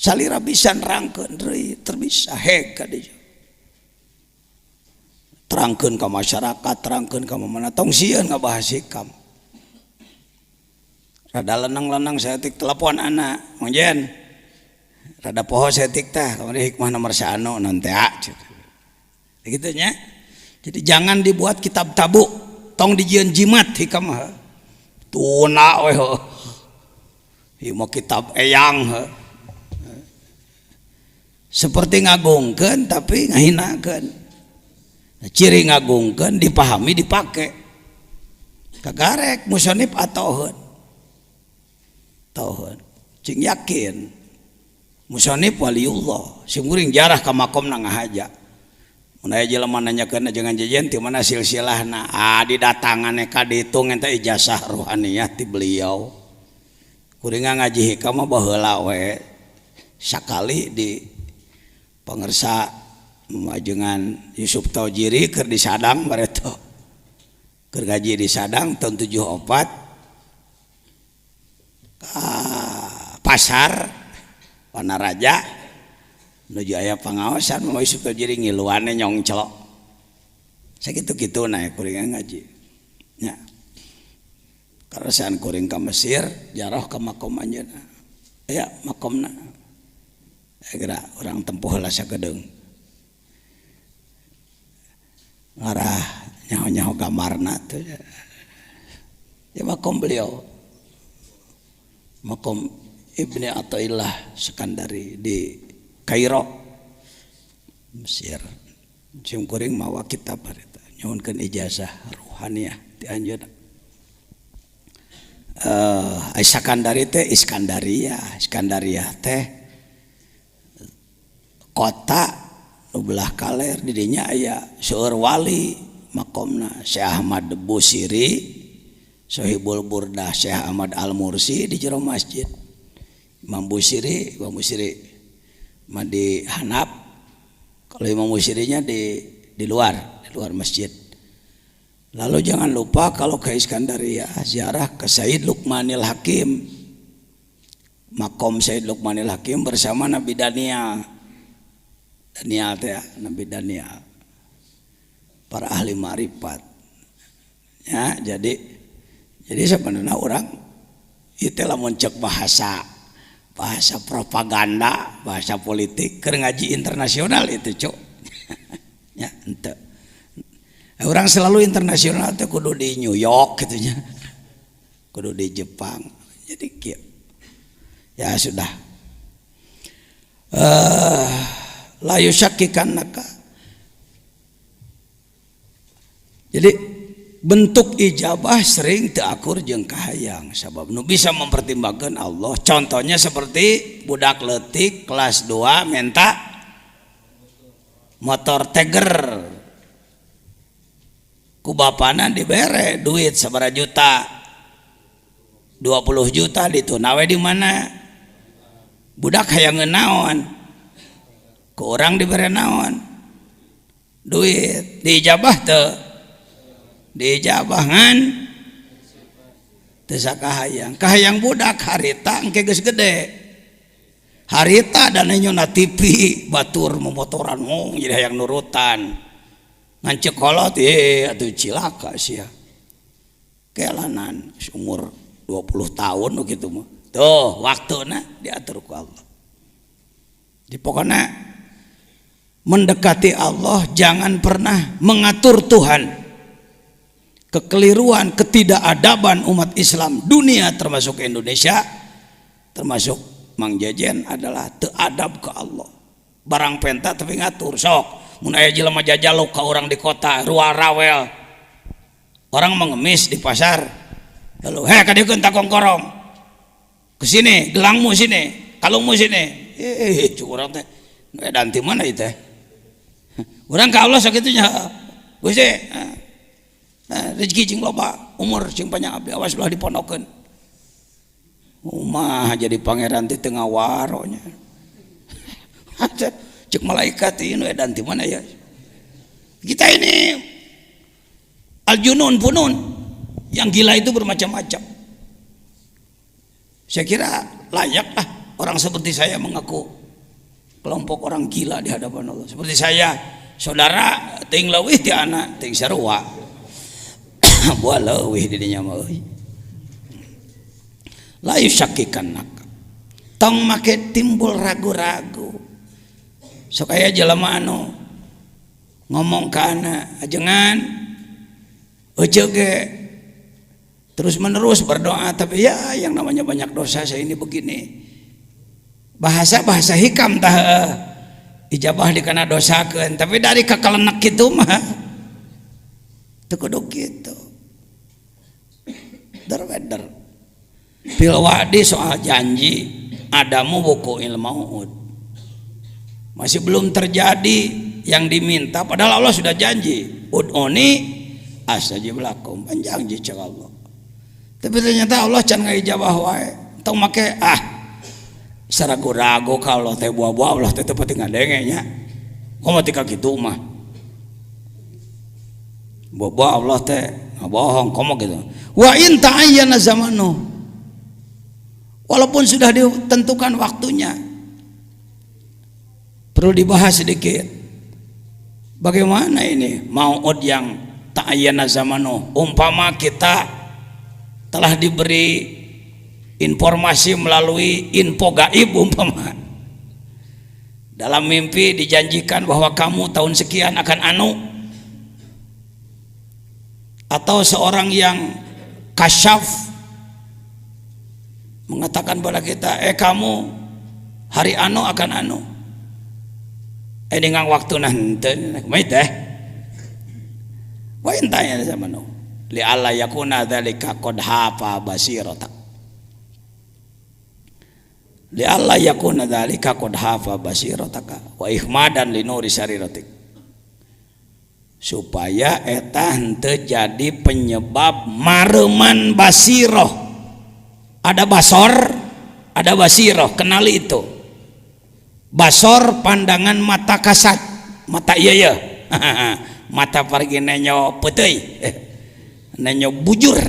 Salira bisa nerangkeun deui terbisa hega deui. Terangkeun ka masyarakat, terangkeun ka mana tong sieun ngabahas hikam. Rada lenang-lenang saeutik telepon anak, Mang Jen. Rada poho saeutik teh, kamari hikmah nomor 1 naon teh Gitu nya. Jadi jangan dibuat kitab tabu, tong dijieun jimat hikam mah. Tuna we heuh. Ieu mah kitab eyang heuh. Seperti ngagungkeun tapi ngahinakeun. Ciri ngagungkeun dipahami dipake. Kagarek musonif atoheun. Tauheun. Cing yakin. Musonif waliullah. Simkuring jarah ka makomna ngahaja. Mun aya jelema nanyakeun jangan jajan ti mana silsilahna. Didatanganna ka ditu ngenta ijazah ruhaniyah ti beliau. Kuring ngaji hikam mah baheula we. Sakali di pangersa majengan Yusuf Taujiri keur di Sadang bareto keur gaji di Sadang tahun 74 ka pasar Panaraja nuju aya pangaosan mah Yusuf Taujiri ngiluane nyongclo sakitu-kitu na kuring ngaji nya karasan kuring ka Mesir jarah ka makom anjeunna aya makomna geura orang tempuh heula sakedeung ngarah nyaho-nyaho gamarna teh ya makom beliau makom Ibni Athaillah Sekandari di Kairo Mesir sim kuring mawa kitab harita nyuhunkeun ijazah ruhaniyah ti anjeunna Sekandari teh Iskandariyah teh kota belah kaler di dinya aya seueur wali makomna Syekh Ahmad Busiri Sohibul Burdah Syekh Ahmad Al-Mursi di jero masjid Imam Busiri mah di Hanaf kalau Imam Busirinya di luar masjid. Lalu jangan lupa kalau ke Iskandariyah ziarah ke Sayyid Luqmanil Hakim makom Sayyid Luqmanil Hakim bersama Nabi Daniel teh Nabi Daniel para ahli ma'rifat ya jadi sebenarnya orang itu lamun cek bahasa propaganda bahasa politik keur ngaji internasional itu cuk ya ente orang selalu internasional teh kudu di New York gitu nya kudu di Jepang jadi kieu ya sudah la yusyakkikanaka. Jadi bentuk ijabah sering teu akur jeung kahayang sabab nu bisa mempertimbangkan Allah contohnya seperti budak leutik kelas 2 minta motor Tiger ku bapana dibere duit sabaraha juta 20 juta ditunawe di mana budak hayang naon ke orang diberi naon duit diijabah teu diijabahan teu kahayang budak harita engke geus gede harita dan nyona TV batur memotoran jadi hayang nurutan ngan cekolot atuh cilaka sia kelanan umur 20 tahun kitu mah tuh waktuna diatur ku Allah di pokokna mendekati Allah jangan pernah mengatur Tuhan. Kekeliruan, ketidakadaban umat Islam dunia termasuk Indonesia termasuk Mang Jejen adalah teadab ke Allah. Barang penta tapi ngatur sok mun aya jelema jajaluk ka orang di kota ruar rawel orang mengemis di pasar lalu ka dieu keun takongkorong kesini gelangmu sini kalungmu sini cuk urang teh dan ti mana ieu teh urang ka Allah sakitunya Gusti rezeki cing loba umur cing panjang abdi awas belah dipondokeun umah jadi pangeran ti teu ngawaronya cek malaikat ieu dan ti mana ya Kita ini al-junun punun, yang gila itu bermacam-macam. Saya kira layaklah orang seperti saya mengaku kelompok orang gila di hadapan Allah. Seperti saya, saudara ting leuwih ti anak ting sarua. Buah leuwih di dinya mah euy. La yusakkikannak. Tong make timbul ragu-ragu. Sok aya jelema anu ngomong kana ajengan euceug ge terus menerus berdoa, tapi ya yang namanya banyak dosa saya ini begini. Bahasa hikam tah ijabah dikana dosakeun, tapi dari kakalenek kitu mah teu kudu kitu. Darweder fil wa'di soal janji adamu buku ilmu masih belum terjadi yang diminta, padahal Allah sudah janji ud'uni astajib lakum, janji cek Allah. Tapi ternyata Allah can ngaijabah wae. Tong make saragu-ragu kalau teh buah-buah Allah teh teu pati ngadenge nya. Komo tika kitu mah. Buah-buah Allah teh bohong komo gitu. Wa in ta'ayyana zamanu. Walaupun sudah ditentukan waktunya. Perlu dibahas sedikit. Bagaimana ini mau'ud yang ta'ayyana zamanu? Umpama kita telah diberi informasi melalui info gaib umpama, dalam mimpi dijanjikan bahwa kamu tahun sekian akan anu, atau seorang yang kasyaf mengatakan pada kita kamu hari anu akan anu dengan waktu nanti mai teh wa intanya zamanu li alla yakuna dzalika qad hafa basirata li alla yakuna dzalika qad hafa basirataka wa ihmadan li nuri sariratik, supaya eta henteu jadi penyebab mareman basiroh. Ada basor, ada basiroh, kenali itu. Basor pandangan mata kasat, mata ieu mata pergi nenyo peuteui nenyo bujur.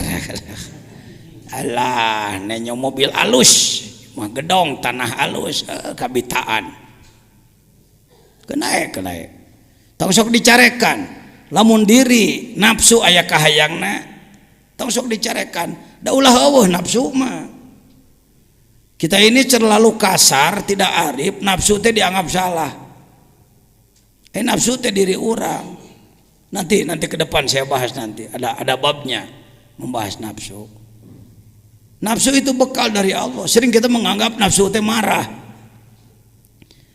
Alah nenyo mobil alus mah gedong tanah alus kabitaan kenaik tong sok dicarekan lamun diri nafsu aya kahayangna tong sok dicarekan da ulah eueuh nafsu mah. Kita ini terlalu kasar, tidak arif, nafsu teh dianggap salah. Nafsu teh diri orang. Nanti ke depan saya bahas, nanti ada babnya membahas nafsu. Nafsu itu bekal dari Allah. Sering kita menganggap nafsu teh marah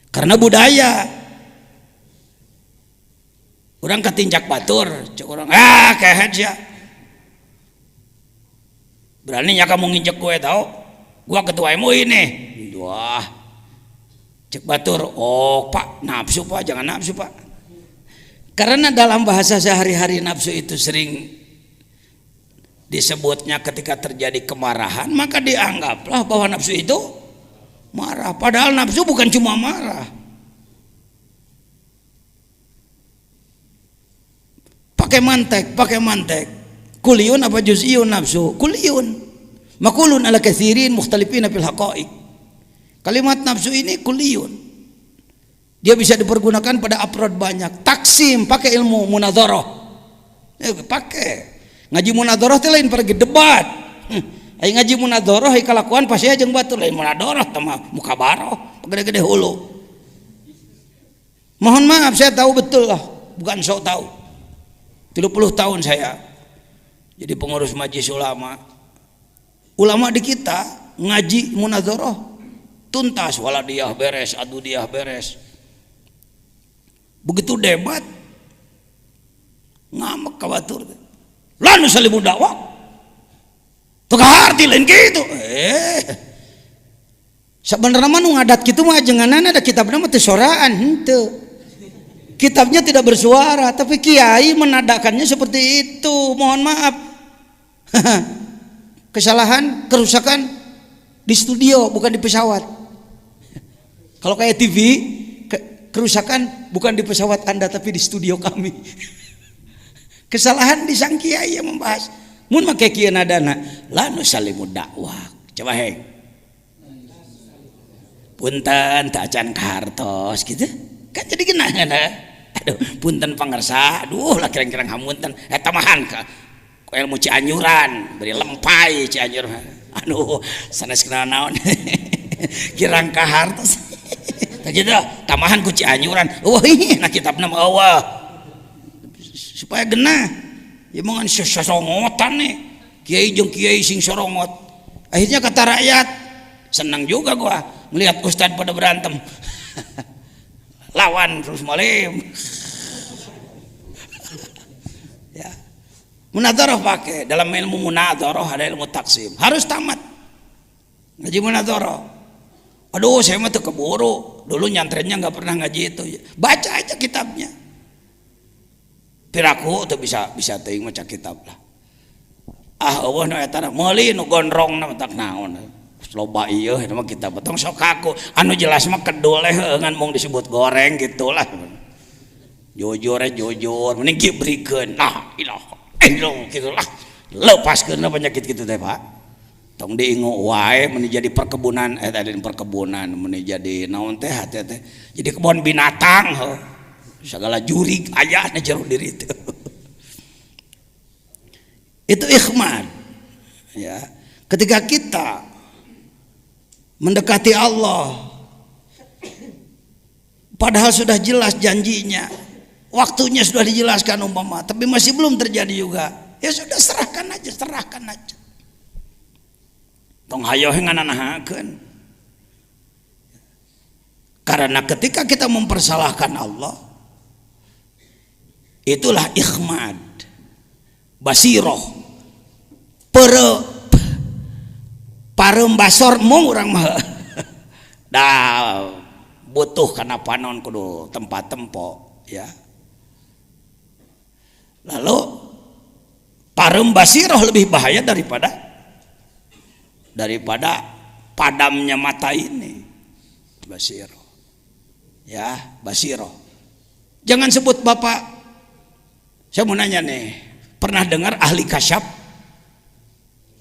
karena budaya. Orang ketinjak batur, cek orang kehet ya. Beraninya kamu nginjek gue tau? Gua ketua MUI nih. Wah. Cek batur, oh Pak, nafsu Pak, jangan nafsu Pak. Karena dalam bahasa sehari-hari nafsu itu sering disebutnya ketika terjadi kemarahan, maka dianggaplah bahwa nafsu itu marah. Padahal nafsu bukan cuma marah. Pakai mantek. Kuliun apa juz'iyun nafsu? Kuliun. Makulun ala katsirin mukhtalifina fil haqa'iq. Kalimat nafsu ini kuliun. Dia bisa dipergunakan pada afrod banyak. Taksim, pakai ilmu munadharah. Pakai. Ngaji munadharah teh lain pergi debat. Ai ngaji munadharah ai kalakuan pasti jeung batur lain munadharah teh mah muka baroh, gede-gede hulu. Mohon maaf saya tahu betul lah, bukan sok tahu. 30 tahun saya jadi pengurus majelis ulama. Ulama di kita ngaji munadharah tuntas, waladiyah beres, adudiyah beres. Begitu debat ngamek ka batur. Lan salimu dakwah. Teu kaharti lain kitu. Sabenerna mah nu ngadat kitu mah ajenganana da kitabna mah teu soraan henteu. Kitabnya tidak bersuara, tapi kiai menadakannya seperti itu. Mohon maaf. Kesalahan, kerusakan di studio bukan di pesawat. Kalau kayak TV kerusakan bukan di pesawat Anda tapi di studio kami. Kesalahan di sang kiai yang membahas. Mun make kieu nadana la nusallimu dakwah. Coba heng. Punten teu acan kahartos gitu. Kan jadi geunah. Aduh, punten pangarsa. Aduh, lah kirang-kirang hamunten. Eta mahan ka ilmu Cianjuran, beri lempai Cianjur. Aduh, sanes kenal naon. Kirang kahartos. Tah kitu tamahan ku Cianjuran. Eueuh, na kitabna mah eueuh. Supaya genah. Ya mangan sosongotan nih. Kiai jeung kiai sing sorongot. Akhirnya kata rakyat, senang juga gua melihat ustad pada berantem. Lawan terus malim. Ya. Munadharah pakai dalam ilmu munadharah ada ilmu taksim. Harus tamat. Ngaji munadharah. Aduh, saya mah teu keburu. Dulu nyantrennya enggak pernah ngaji itu. Baca aja kitabnya. Piraku tuh bisa teuing maca kitab lah. Eueuh nu eta meuli nu gondrong na tak naon. Loba ieu eta mah kitab tong sok aku. Anu jelas mah kedul ngan mung disebut goreng gitulah. Jujur mending kibrikeun. Nah, ilaha gitulah. Lepaskeun penyakit kitu teh, Pak. Tong diingu wae mun jadi perkebunan tadi perkebunan mun jadi naon teh teh. Jadi kebun binatang heuh. Segala jurig aya na jero diri itu. Itu ikhman. Ya. Ketika kita mendekati Allah padahal sudah jelas janjinya, waktunya sudah dijelaskan umpama, tapi masih belum terjadi juga. Ya sudah serahkan aja. Tong hayo ngananahakeun. Karena ketika kita mempersalahkan Allah, itulah ikhmad, basiroh, parembasor mung urang mah. Dah butuh kana panon kudu tempat tempo ya. Lalu parembasiroh lebih bahaya daripada padamnya mata ini. Basiroh. Ya, basiroh. Jangan sebut Bapak. Saya mau nanya nih, pernah dengar ahli kasyaf?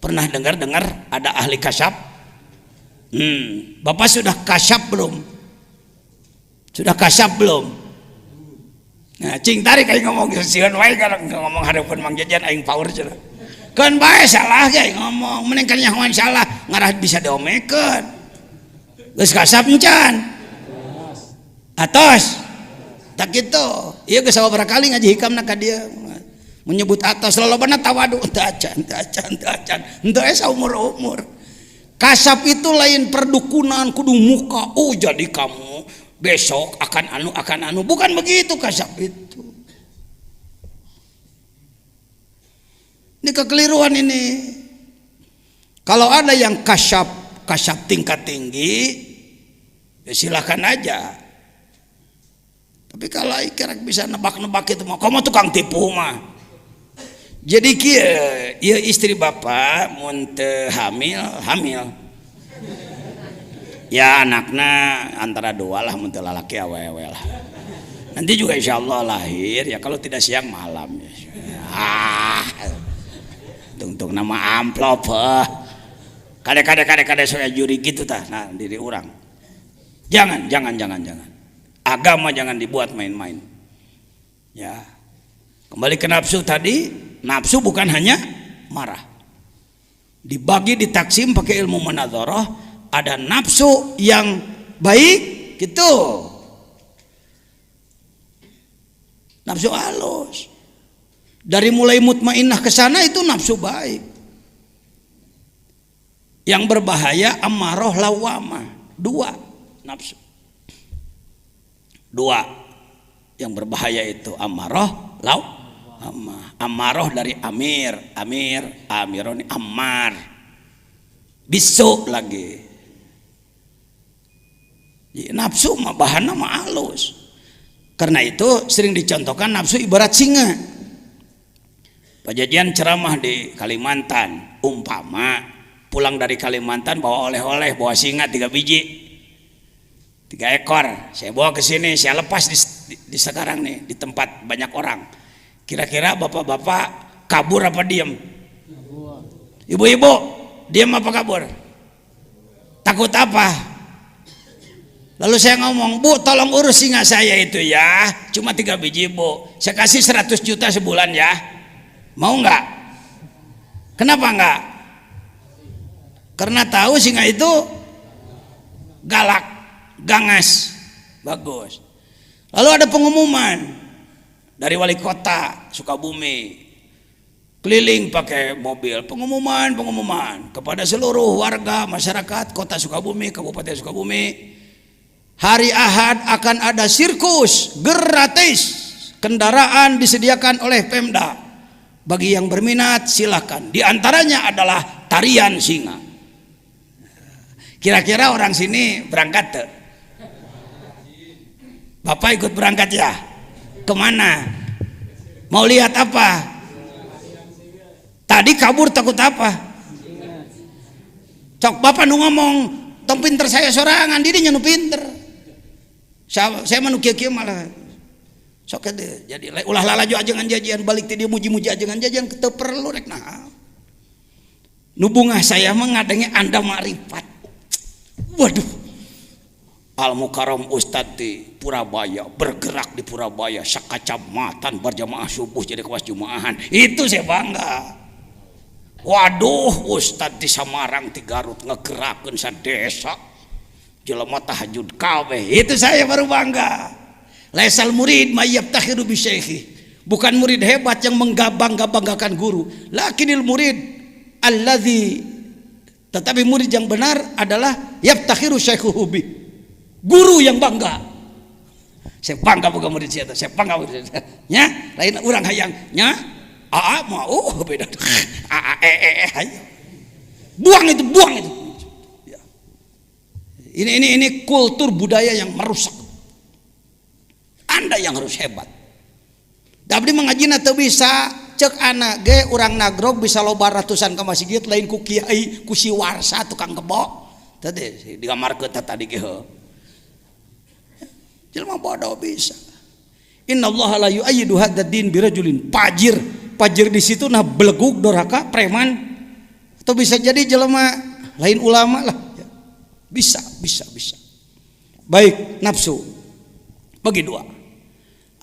Pernah dengar ada ahli kasyaf? Bapak sudah kasyaf belum? Sudah kasyaf belum? Nah, cing tarik aing ngomong sieun wae kalau ngomong hareupeun Mang Jajan aing power cenah. Keun bae salah ge ngomong, mending kan nyahoan salah, ngarah bisa diomekeun. Geus kasyaf encan. Atos. Tak gitu. Iya geus sabaraha kali ngaji hikamna ka dieu. Menyebut atas lolobana tawadu teu acan. Henteu saumur-umur. Kasab itu lain perdukunan kudu muka. Oh, jadi kamu besok akan anu. Bukan begitu kasab itu. Ini kekeliruan ini. Kalau ada yang kasab tingkat tinggi, ya silakan aja. Tapi kalau ikirak bisa nebak-nebak itu mah, kamu tukang tipu mah. Jadi kieu istri bapak mun teu hamil. Ya anakna antara dua lah mun teu lalaki awewe lah. Nanti juga insyaallah lahir ya kalau tidak siang malam ya. Tung nama amplop Kade saya juri gitu tah nah diri orang. Jangan. Agama jangan dibuat main-main. Ya. Kembali ke nafsu tadi, nafsu bukan hanya marah. Dibagi ditaksim pakai ilmu munadharah, ada nafsu yang baik gitu. Nafsu halus. Dari mulai mutmainnah ke sana itu nafsu baik. Yang berbahaya ammarah lawamah. Dua nafsu. Dua yang berbahaya itu ammarah lawamah. Ammarah dari amironi ammar. Bisu lagi. Nafsu mah bahanna mah halus. Karena itu sering dicontohkan nafsu ibarat singa. Pak Jajan ceramah di Kalimantan, umpama pulang dari Kalimantan bawa oleh-oleh, bawa singa 3 biji. 3 ekor. Saya bawa ke sini, saya lepas di sekarang nih di tempat banyak orang. Kira-kira bapak-bapak kabur apa diem? Ibu-ibu diem apa kabur? Takut apa? Lalu saya ngomong, Bu tolong urus singa saya itu ya, cuma 3 biji Bu, saya kasih 100 juta sebulan ya, mau nggak? Kenapa nggak? Karena tahu singa itu galak, gangas, bagus. Lalu ada pengumuman dari wali kota Sukabumi, keliling pakai mobil, pengumuman kepada seluruh warga masyarakat kota Sukabumi, Kabupaten Sukabumi, hari Ahad akan ada sirkus gratis, kendaraan disediakan oleh Pemda. Bagi yang berminat silakan. Di antaranya adalah tarian singa. Kira-kira orang sini berangkat tuh? Bapak ikut berangkat ya? Kemana? Mau lihat apa? Tadi kabur takut apa? Cok bapak nu ngomong, tong pinter saya sorangan, dirinya nu pinter. Saya manu kieu malah. Sok jadi ulah lalajo ajengan jajian balik teh dia muji-muji ajengan jajian teu perlu rek naha. Nu bungah saya mah ngadenge anda makrifat. Waduh. Al Mukarram Ustad di Purabaya, bergerak di Purabaya sakacamatan berjamaah subuh jadi kewas jumaahan. Itu saya bangga. Waduh, Ustad di Samarang di Garut ngegerakeun sadesa. Jelema tahajud kabeh. Itu saya baru bangga. Laisal murid mayyabtakhiru bi syaikhi. Bukan murid hebat yang menggabang-gabanggakan guru. Lakinil murid alladzi, tetapi murid yang benar adalah yabtakhiru syaikhuhu bi. Guru yang bangga. Saya bangga boga murid saya, saya bangga murid saya. Nya, lain urang hayang nya. Aa mau beda. Ayo. Buang itu. Ya. Ini kultur budaya yang merusak. Anda yang harus hebat. Dabdi mengajina teu bisa cek anak ge urang nagrog bisa loba ratusan ka masjid lain ku kiai ku si warsa tukang kebo. Tadi digamarkeun tadi ge heuh. Jelema bodoh bisa. Innallaha la yu'ayyidu hadzal din birajulin pajir di situ nah belegug doraka preman atau bisa jadi jelema lain ulama lah. Bisa. Baik, nafsu bagi 2.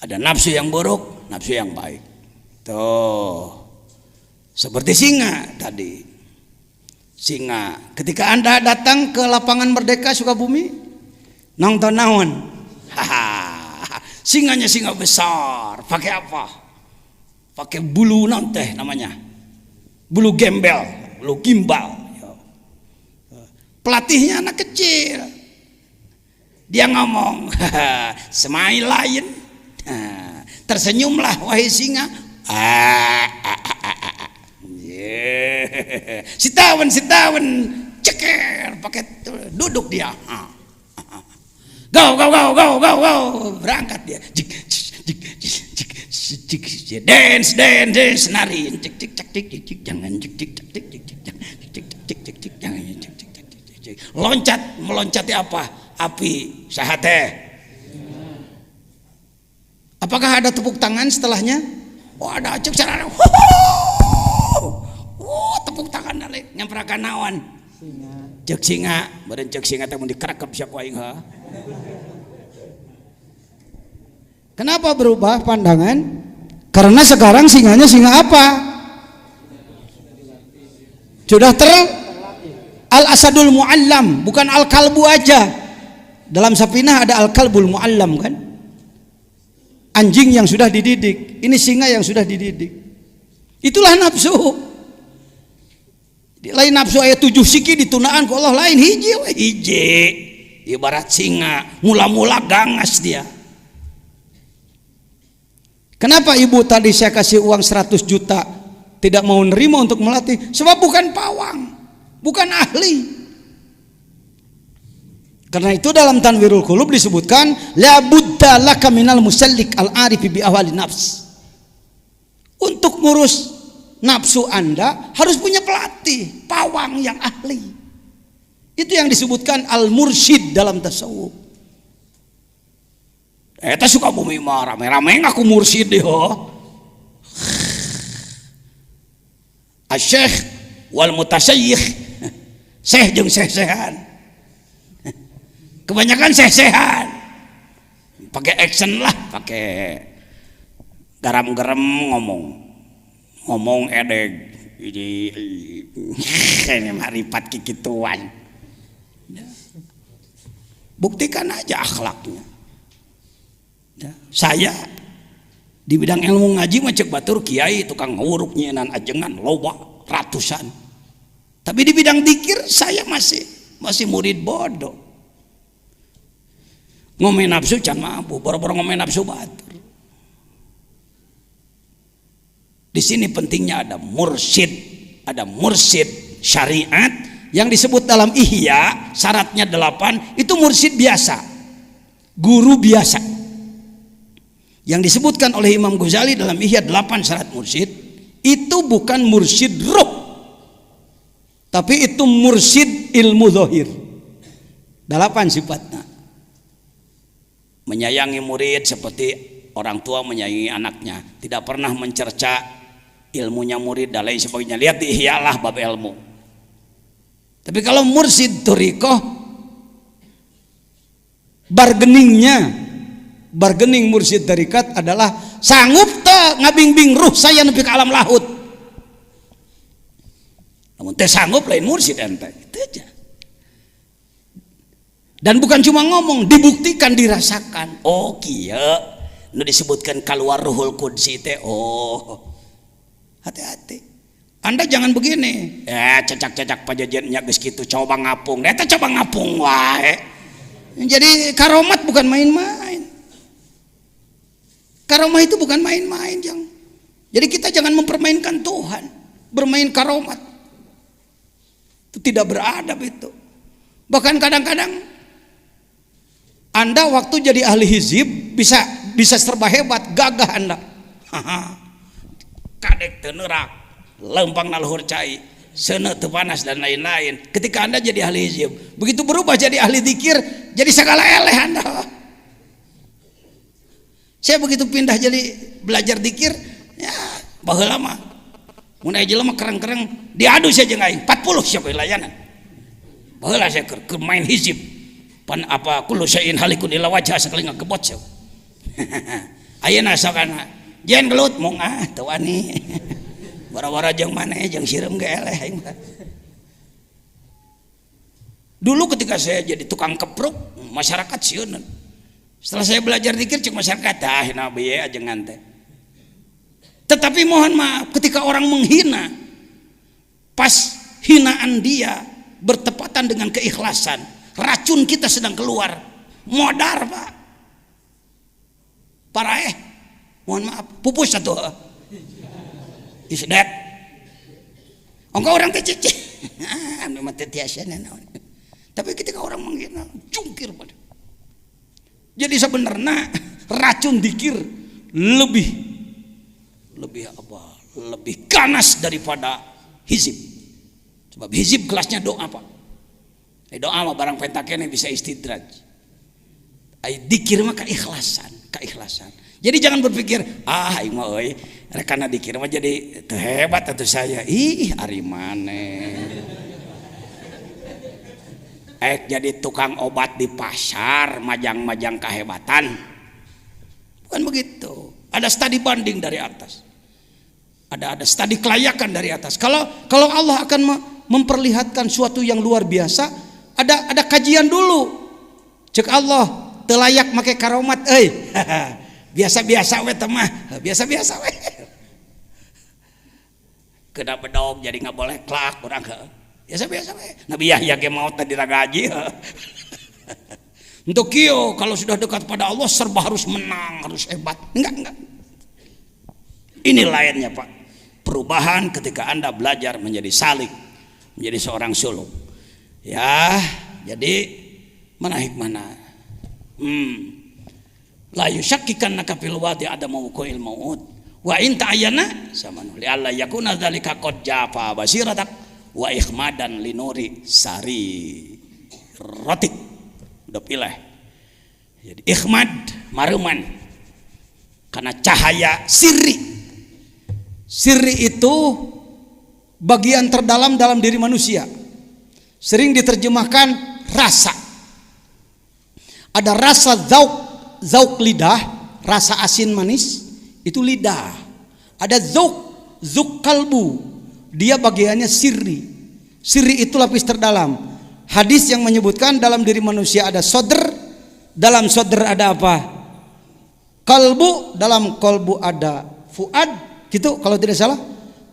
Ada nafsu yang buruk, nafsu yang baik. Tuh, seperti singa tadi. Singa, ketika Anda datang ke lapangan Merdeka Sukabumi, nonton naon? Singanya singa besar. Pakai apa? Pakai bulu teh namanya. Bulu gembel, bulu gimbal. Pelatihnya anak kecil. Dia ngomong, smile lion. Tersenyumlah wahai singa. Sitawan ceker pakai duduk dia. Go berangkat dia. Dance nari. Jangan meloncati apa? Api sahate. Apakah ada tepuk tangan setelahnya? Oh ada, cek sarana. Tepuk tangan nale nyamperakan naon? Cek singa, beureun cek singa teh mun dikerekep sia ku aing ha. Kenapa berubah pandangan? Karena sekarang singanya singa apa? Sudah al-asadul muallam, bukan al-kalbu aja. Dalam Safinah ada al-kalbul muallam kan? Anjing yang sudah dididik, ini singa yang sudah dididik. Itulah nafsu. Lain nafsu ayat 7 siki ditunaan ku Allah, lain hiji. Ibarat singa, mula-mula gangas dia. Kenapa ibu tadi saya kasih uang 100 juta tidak mau nerima untuk melatih? Sebab bukan pawang, bukan ahli. Karena itu dalam Tanwirul Qulub disebutkan la budda laka minal musallik al-arifi bi ahwali nafs. Untuk ngurus nafsu Anda harus punya pelatih, pawang yang ahli. Itu yang disebutkan al-mursyid dalam tasawuf. Eta Sukabumi mah rame-rame ngaku mursid deh Asyikh wal mutasyikh, syekh jeung syekh-syekhan. Kebanyakan syekh-syekhan. Pakai action lah, pakai garam-garam ngomong edeg. Ini maripat kikituan. Buktikan aja akhlaknya. Saya di bidang ilmu ngaji macek batur kiai tukang nguruk nyenan ajengan loba ratusan. Tapi di bidang dikir saya masih murid bodoh. Ngomong nafsu can mampu, boro-boro ngomong nafsu batur. Di sini pentingnya ada mursyid syariat yang disebut dalam Ihya, syaratnya 8, itu mursyid biasa, guru biasa. Yang disebutkan oleh Imam Ghazali dalam Ihya 8 syarat mursyid, itu bukan mursyid ruh, tapi itu mursyid ilmu zahir. 8 sifatnya. Menyayangi murid seperti orang tua menyayangi anaknya, tidak pernah mencerca ilmunya murid dan lain sebagainya. Lihat di Ihya lah bab ilmu. Tapi kalau mursyid thariqah, bargaining mursyid tarikat adalah sanggup teu ngabingbing ruh saya nepi ka alam lahut. Namun teu sanggup lain mursyid ente. Itu aja. Dan bukan cuma ngomong, dibuktikan, dirasakan. Oh kieu nu disebutkan keluar ruhul qudsi teh. Oh. Hati-hati. Anda jangan begini. Cecak-cecak pajajannya geus kitu coba ngapung. Eta coba ngapung wae. Jadi karomat bukan main-main. Karomah itu bukan main-main, Jang. Jadi kita jangan mempermainkan Tuhan, bermain karomat. Itu tidak beradab itu. Bahkan kadang-kadang Anda waktu jadi ahli hizib bisa serba hebat, gagah Anda. Kadek teu neurak, lempang naluhur cai, seuneu teu panas dan lain-lain. Ketika Anda jadi ahli hizib, begitu berubah jadi ahli dzikir, jadi segala eleh Anda. Saya begitu pindah jadi belajar dzikir, ya baheula mah mun aya jelema kereng-kereng diadu saya jeung aing 40 siapa layanan. Baheula saya keur main hizib. Pan apa kullu syai'in halikun illa wajha sakeling ngebot saya. Ayeuna sakana jen gelut mung teu wani. Wara-wara jeung maneh jeung sireum ge eleh aing. Dulu ketika saya jadi tukang kepruk, masyarakat sieuneun. Setelah saya belajar dzikir cek masyarakat nabi ya ajengan teh. Tetapi mohon maaf ketika orang menghina, pas hinaan dia bertepatan dengan keikhlasan, racun kita sedang keluar, modar Pak. Parah mohon maaf, pupus satu. Is that? Engkau orang teh cicing. Memang tetiasana naon. Tapi ketika orang menghina, jungkir pada. Jadi sebenarnya racun dzikir lebih ganas daripada hizib. Sebab hizib kelasnya doa Pak. Doa mah barang pentakene bisa istidraj. Dzikir mah keikhlasan. Jadi jangan berpikir aing mah euy rekana dzikir mah jadi teu hebat atuh saya. Ari maneh. Jadi tukang obat di pasar, majang-majang kehebatan. Bukan begitu. Ada studi banding dari atas. Ada studi kelayakan dari atas. Kalau Allah akan memperlihatkan suatu yang luar biasa, ada kajian dulu. Cek Allah teu layak make karomat euy. Biasa-biasa we teh mah, biasa-biasa we. Kena bedog jadi nggak boleh klak urang heuh. Biasa-biasa we. Nabi Yahya ge maot tadi ragaji. Untuk kieu kalau sudah dekat pada Allah serba harus menang, harus hebat. Enggak. Ini lainnya Pak. Perubahan ketika Anda belajar menjadi salik, menjadi seorang suluk. Ya, jadi mana hikmahna? La yushakkikannaka fil wadi adamu wuqu'il maut. Wa in ta'ayyana samanu li alla yakuna dzalika qad jafa basiratak wa ikhmadan linuri sari rotik. Udah pilih Jadi ikhmad maruman karena cahaya sirri. Sirri itu bagian terdalam dalam diri manusia. Sering diterjemahkan rasa. Ada rasa zauk lidah, rasa asin manis itu lidah. Ada zauk kalbu, dia bagiannya sirri. Sirri itu lapis terdalam. Hadis yang menyebutkan dalam diri manusia ada sodr, dalam sodr ada apa? Kalbu, dalam kalbu ada fuad, gitu kalau tidak salah.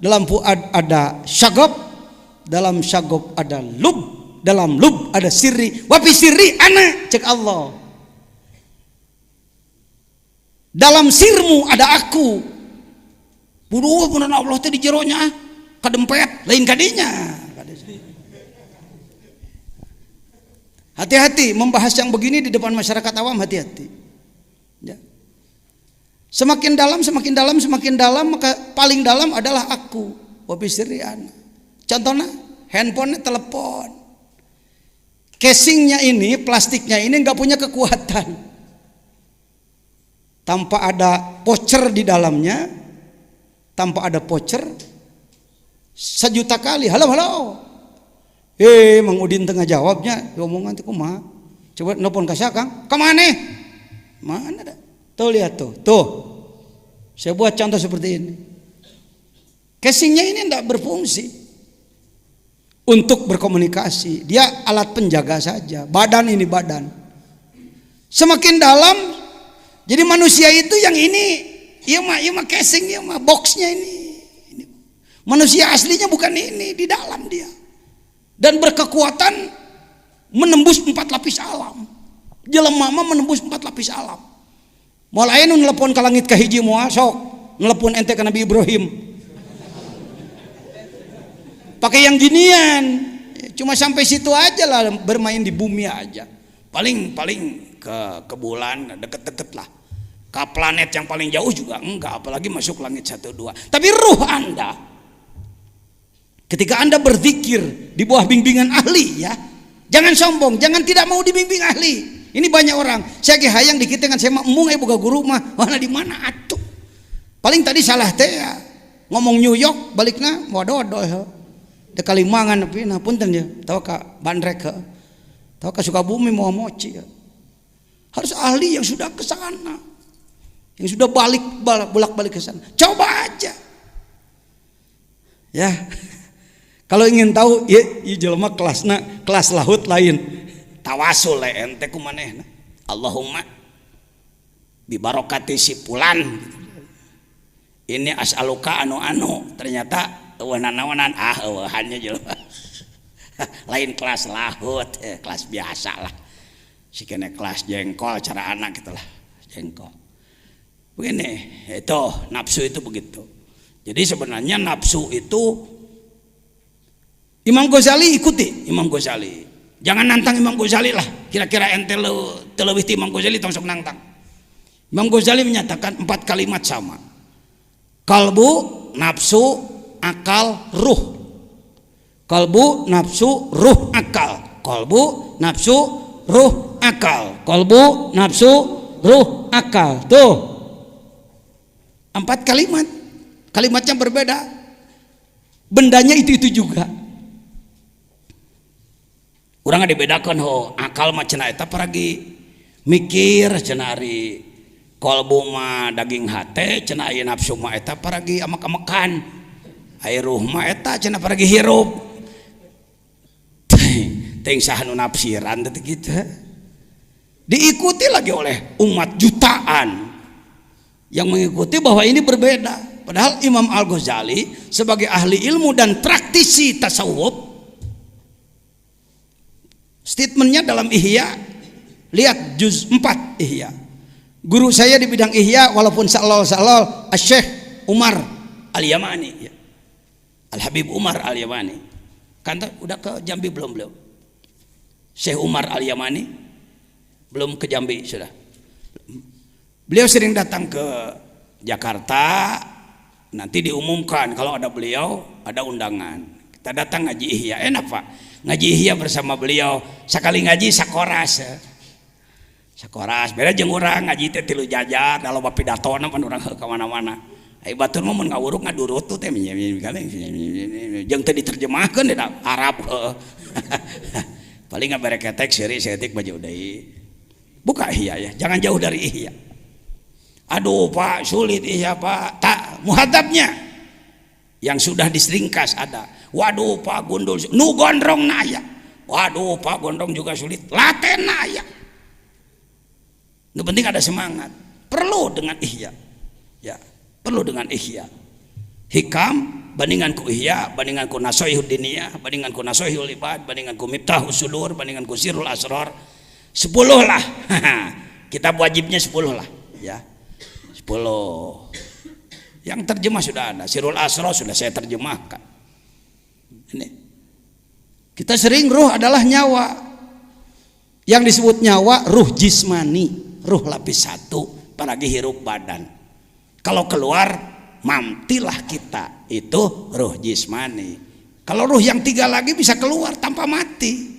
Dalam fuad ada syagab, dalam syagab ada lub, dalam lub ada sirri. Wafi sirri ana, cek Allah. Dalam sirmu ada aku. Buduh punan Allah teh di jeronya, kadempet lain kadinya. Hati-hati membahas yang begini di depan masyarakat awam, hati-hati. Ya. Semakin dalam, maka paling dalam adalah aku. Wabisirian. Contohnya, handphone, telepon. Casingnya ini, plastiknya ini nggak punya kekuatan. Tanpa ada voucher di dalamnya, tanpa ada voucher, 1.000.000 kali, halo. Mang Udin tengah jawabnya, omongan teh kumaha? Coba nelpon ka Kang. Ka maneh? Mana dah? Tuh lihat tuh. Saya buat contoh seperti ini. Casingnya ini tidak berfungsi untuk berkomunikasi. Dia alat penjaga saja. Badan ini badan. Semakin dalam, jadi manusia itu yang ini, iya mah casing, iya mah boxnya ini. Manusia aslinya bukan ini, di dalam dia. Dan berkekuatan menembus 4 lapis alam. Jelema mah menembus 4 lapis alam. Moal aya nu nelpon ka langit ka hiji moal sok nelpon ente ka Nabi Ibrahim. Pakai yang ginian. Cuma sampai situ aja lah, bermain di bumi aja. Paling ke bulan deket-deket lah. Ke planet yang paling jauh juga enggak, apalagi masuk langit 1 2. Tapi ruh Anda, ketika Anda berzikir di bawah bimbingan ahli, ya, jangan sombong, jangan tidak mau dibimbing ahli. Ini banyak orang, saya ge hayang dikit dengan saya embung boga guru mah, mana di mana atuh. Paling tadi salah teh ya. Ngomong New York balikna wadoh ya. De Kalimangan tapi nah punten ya, tahu ka Bandrek ke. Tahu ka Sukabumi mau moci ya. Harus ahli yang sudah ke sana. Yang sudah bolak-balik ke sana. Coba aja. Ya. Kalau ingin tahu, ya jelema kelas lahut lain. Tawasul ente kumanehna. Allahumma bi barokati si fulan. Ini as'aluka anu ternyata eueuh-naonan eueuhannya jelema. Lain kelas lahut, kelas biasa lah. Sikene kelas jengkol cara anak gitu lah. Jengkol. Begini, itu nafsu itu begitu. Jadi sebenarnya nafsu itu Imam Ghazali ikuti Imam Ghazali. Jangan nantang Imam Ghazali lah. Kira-kira ente lebih ti Imam Ghazali tong sok nantang. Imam Ghazali menyatakan 4 kalimat sama. Kalbu, nafsu, akal, ruh. Kalbu, nafsu, ruh, akal. Kalbu, nafsu, ruh, akal. Kalbu, nafsu, ruh, akal. Tuh. 4 kalimat. Kalimatnya berbeda. Bendanya itu juga. Urang dibedakan akal mah cenah eta paragi mikir cenah ari kolbu mah daging hate cenah aya nafsu mah eta paragi amek-amekan aya ruh mah eta cenah paragi hirup teuing saha nu nafsiran teh kitu diikuti lagi oleh umat jutaan yang mengikuti bahwa ini berbeda. Padahal Imam Al-Ghazali sebagai ahli ilmu dan praktisi tasawuf, statementnya dalam Ihya, lihat juz 4 Ihya. Guru saya di bidang Ihya walaupun salal Syekh Umar Al-Yamani ya. Al-Habib Umar Al-Yamani. Kan udah ke Jambi belum beliau? Syekh Umar Al-Yamani belum ke Jambi sudah. Beliau sering datang ke Jakarta, nanti diumumkan kalau ada beliau ada undangan. Kita datang ngaji Ihya, enak Pak. Ngaji Ihya bersama beliau, sekali ngaji sakoras ya. sakoras beda jeung urang ngaji teh 3 jajar da loba pidatona pan urang ka mana-mana ai batur mah mun ngawuruk ngadurut tuh teh jeung teh diterjemahkeun da Arab paling ngabere ketek seri setik baju deui buka ihya ya jangan jauh dari ihya aduh Pak sulit ihya Pak tak muhadzabnya yang sudah diseringkas ada waduh Pak gundul nu gondrong naya waduh Pak gondrong juga sulit laten naya nu penting ada semangat perlu dengan ihya ya perlu dengan ihya hikam bandingan ku ihya bandingan ku nasoihud diniyah bandingan ku nasoihul ibad bandingan ku miftahus sudur bandingan ku sirrul asrar 10 lah kitab wajibnya 10 lah ya 10 yang terjemah sudah ada sirrul asrar sudah saya terjemahkan ini kita sering ruh adalah nyawa yang disebut nyawa ruh jismani ruh lapis 1 apalagi hirup badan kalau keluar mamtilah kita itu ruh jismani kalau ruh yang 3 lagi bisa keluar tanpa mati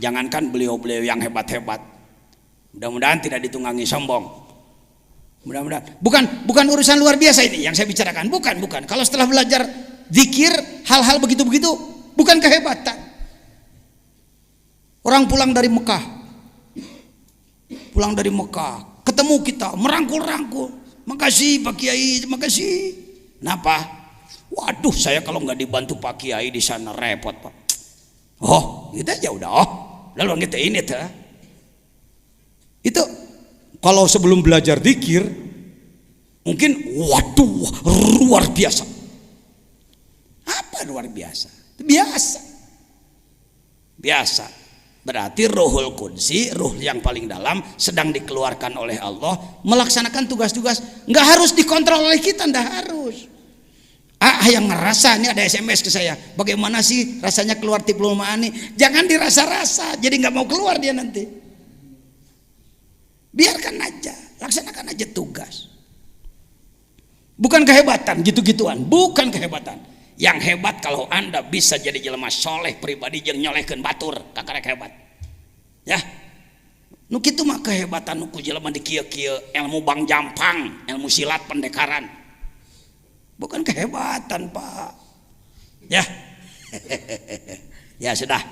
jangankan beliau-beliau yang hebat-hebat mudah-mudahan tidak ditunggangi sombong mudah-mudahan bukan urusan luar biasa ini yang saya bicarakan bukan kalau setelah belajar zikir hal-hal begitu-begitu bukan kehebatan. Orang pulang dari Mekah ketemu kita merangkul-rangkul makasih Pak Kiai makasih kenapa waduh saya kalau nggak dibantu Pak Kiai di sana repot Pak oh gitu aja udah lalu kita ini tuh itu kalau sebelum belajar zikir mungkin waduh luar biasa apa luar biasa biasa berarti ruhul qudsi ruh yang paling dalam sedang dikeluarkan oleh Allah melaksanakan tugas-tugas nggak harus dikontrol oleh kita nggak harus yang ngerasa ini ada SMS ke saya bagaimana sih rasanya keluar tiplul ma'ani jangan dirasa-rasa jadi nggak mau keluar dia nanti biarkan aja laksanakan aja tugas bukan kehebatan gitu-gituan bukan kehebatan yang hebat kalau Anda bisa jadi jelema soleh pribadi jeung nyolehkeun batur kakarek hebat ya nu kitu mah kehebatan nu ku jelema di kieu-kieu ilmu bang jampang ilmu silat pendekaran bukan kehebatan Pak ya ya sudah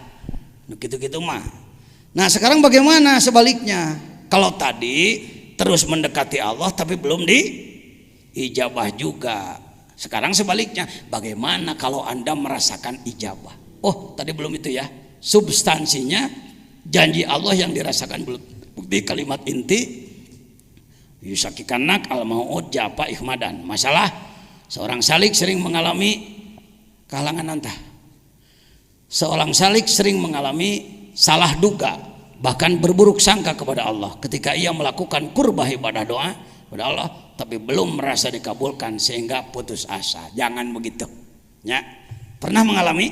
nu kitu-kitu mah nah sekarang bagaimana sebaliknya kalau tadi terus mendekati Allah tapi belum diijabah juga sekarang sebaliknya bagaimana kalau Anda merasakan ijabah oh tadi belum itu ya substansinya janji Allah yang dirasakan belum bukti kalimat inti yusakikanak al maut japa ihmadan masalah seorang salik sering mengalami kehalangan antah seorang salik sering mengalami salah duga bahkan berburuk sangka kepada Allah ketika ia melakukan kurbah ibadah doa kepada Allah tapi belum merasa dikabulkan sehingga putus asa jangan begitu ya pernah mengalami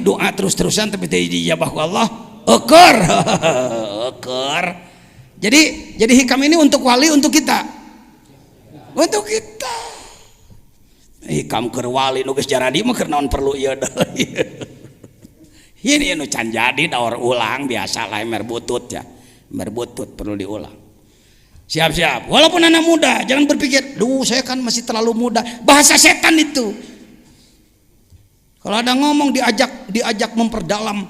doa terus-terusan tapi tidak dijabah Allah ukur jadi hikam ini untuk wali untuk kita hikam keur wali nu geus jaradi mah keur naon perlu ieu ini anu can jadi daur ulang biasa lah merbutut ya merbutut perlu diulang siap-siap walaupun anak muda jangan berpikir duh saya kan masih terlalu muda bahasa setan itu kalau ada ngomong diajak memperdalam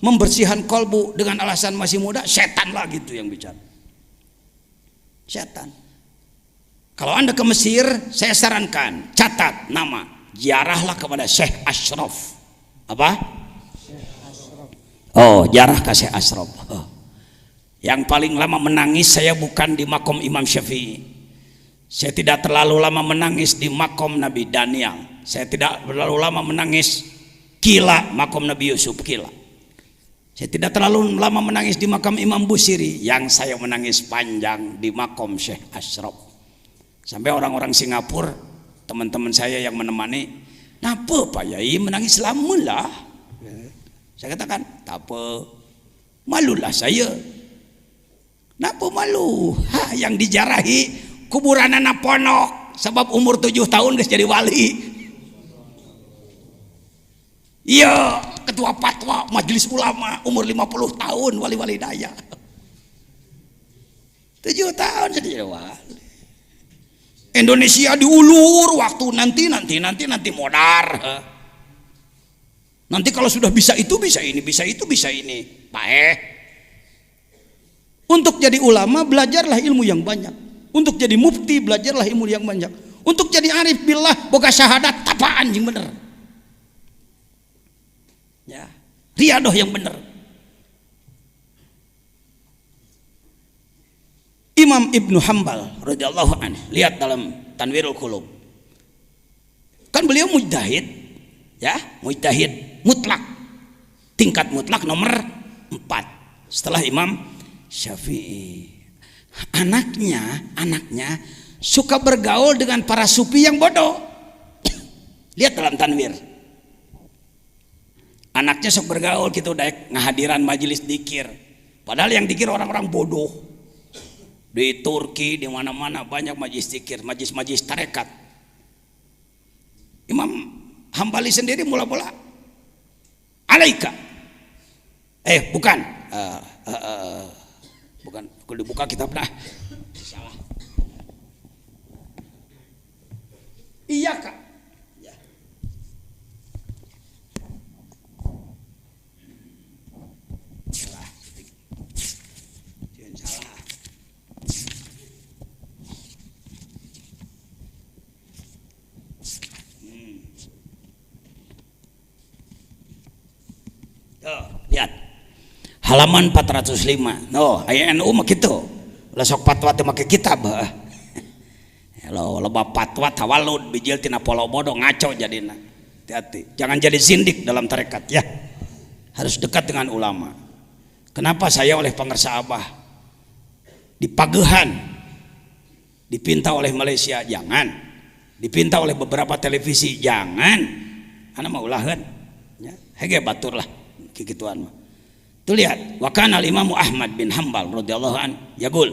membersihkan kolbu dengan alasan masih muda setan lah gitu yang bicara setan kalau Anda ke Mesir saya sarankan catat nama ziarahlah kepada Syekh Ashraf apa ziarah ke Syekh Ashraf yang paling lama menangis saya bukan di makom Imam Syafi'i saya tidak terlalu lama menangis di makom Nabi Daniel saya tidak terlalu lama menangis kila makom Nabi Yusuf kila saya tidak terlalu lama menangis di makam Imam Busiri yang saya menangis panjang di makom Syekh Ashraf sampai orang-orang Singapura teman-teman saya yang menemani napa Pak Yai menangis lama lah saya katakan tak apa malulah saya napa malu yang dijarahi kuburan anak ponok sebab umur 7 tahun geus jadi wali iya ketua fatwa majelis ulama umur 50 tahun wali-wali daya. 7 tahun jadi wali. Indonesia diulur waktu nanti modar. Nanti kalau sudah bisa itu bisa ini, bisa itu bisa ini. Untuk jadi ulama belajarlah ilmu yang banyak. Untuk jadi mufti belajarlah ilmu yang banyak. Untuk jadi arif billah boga syahadat tapaan yang bener. Ya, riadoh yang bener. Imam Ibnu Hambal radhiyallahu anhu, lihat dalam Tanwirul Qulub. Kan beliau mujtahid, ya, mujtahid mutlak. Tingkat mutlak nomor 4 setelah Imam Syafi'i. Anaknya suka bergaul dengan para sufi yang bodoh. Lihat dalam Tanwir. Anaknya suka bergaul gitu daek ngahadiran majelis dikir. Padahal yang dikir orang-orang bodoh. Di Turki di mana-mana banyak majelis zikir, majelis tarekat. Imam Hambali sendiri mula-mula alaika. Bukan. Bukan, kalau dibuka kitabnya salah. Iya kak. Ya. Salah. Jangan salah. Lihat halaman 405. Aya NU mah kitu. Lah sok fatwa teh make kitab. Lo loba fatwa tawalud bijil tina polo bodoh ngaco jadina. Hati-hati. Jangan jadi zindik dalam tarekat ya. Harus dekat dengan ulama. Kenapa saya oleh pangersa Abah di Pagehan dipinta oleh Malaysia? Jangan. Dipinta oleh beberapa televisi? Jangan. Ana mah ulaheun. Ya, hege batur lah kikituan mah. Tuh lihat, wa kana al-Imam Ahmad bin Hambal radhiyallahu an yaqul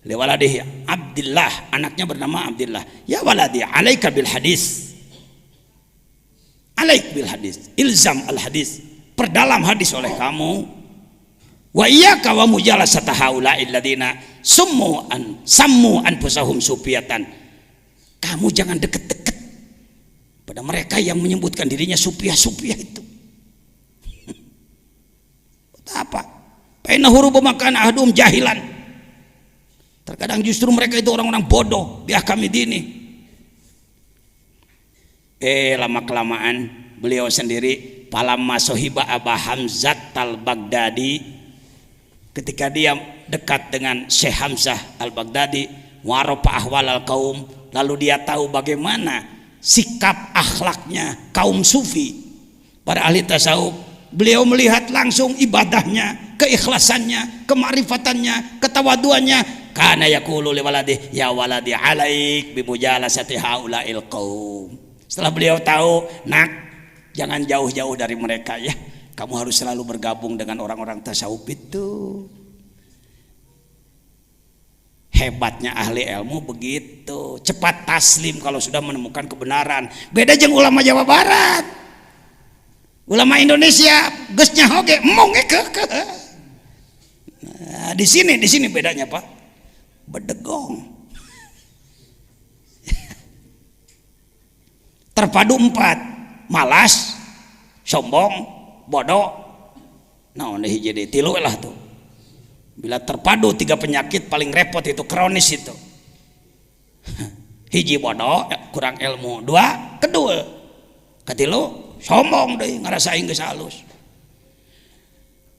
li waladihi Abdullah, anaknya bernama Abdullah, ya waladi alaika bil hadis. Alaik bil hadis, ilzam al hadis, perdalam hadis oleh kamu. Wa iyyaka wa mujalasata haula'il ladina sammu anfusahum sufiatan. Kamu jangan deket-deket pada mereka yang menyebutkan dirinya sufiah itu. Apa? Paina huruf makan ahdum jahilan. Terkadang justru mereka itu orang-orang bodoh di ahkam dini. Lama kelamaan beliau sendiri palamma sohiba Abah Hamzah al-Baghdadi, ketika dia dekat dengan Syekh Hamzah al-Baghdadi, warofa ahwal al-kaum, lalu dia tahu bagaimana sikap akhlaknya kaum sufi, para ahli tasawuf. Beliau melihat langsung ibadahnya, keikhlasannya, kemarifatannya, ketawaduannya. Kana yaqulu li waladi ya waladi alaik bi mujalasati haula'il qaum. Setelah beliau tahu, nak, jangan jauh-jauh dari mereka ya. Kamu harus selalu bergabung dengan orang-orang tasawuf itu. Hebatnya ahli ilmu begitu, cepat taslim kalau sudah menemukan kebenaran. Beda jeung ulama Jawa Barat. Ulama Indonesia geusnya hoge emong ke. Nah, di sini bedanya Pak. Bedegong. Terpadu 4, malas, sombong, bodoh. Nah, ini jadi tilu lah tuh. Bila terpadu 3 penyakit paling repot itu kronis itu. Hiji bodoh, kurang ilmu. 2, kedua. Ketilu sombong deh, ngerasain geus halus.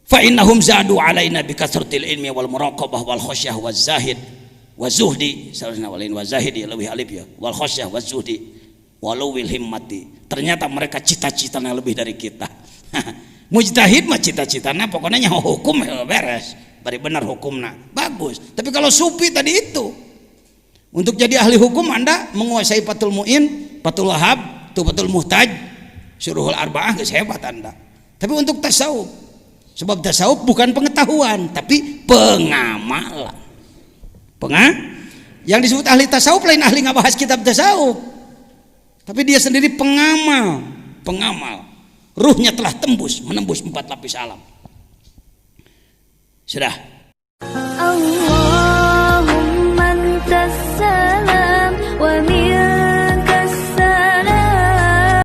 Fa innahum zadu alaina bi kasratil ilmi wal muraqabah wal khasyah waz zahid waz zuhdi, sallallahu alaihi wa zahidi lebih alif ya, wal khasyah waz zuhdi walawil himmati. Ternyata mereka cita-citanya lebih dari kita. Mujtahid mah cita-citanya pokoknya nyaho hukum beres, bari benar hukumna bagus. Tapi kalau sufi tadi itu, untuk jadi ahli hukum Anda menguasai Fathul Muin, Fathul Wahab, Tuhfatul Muhtaj, Syuruhul Arba'ah geus hebat Anda. Tapi untuk tasawuf, sebab tasawuf bukan pengetahuan tapi pengamalan. Yang disebut ahli tasawuf lain ahli ngabahas kitab tasawuf, tapi dia sendiri pengamal. ruhnya telah menembus 4 lapis alam. Sudah. Allah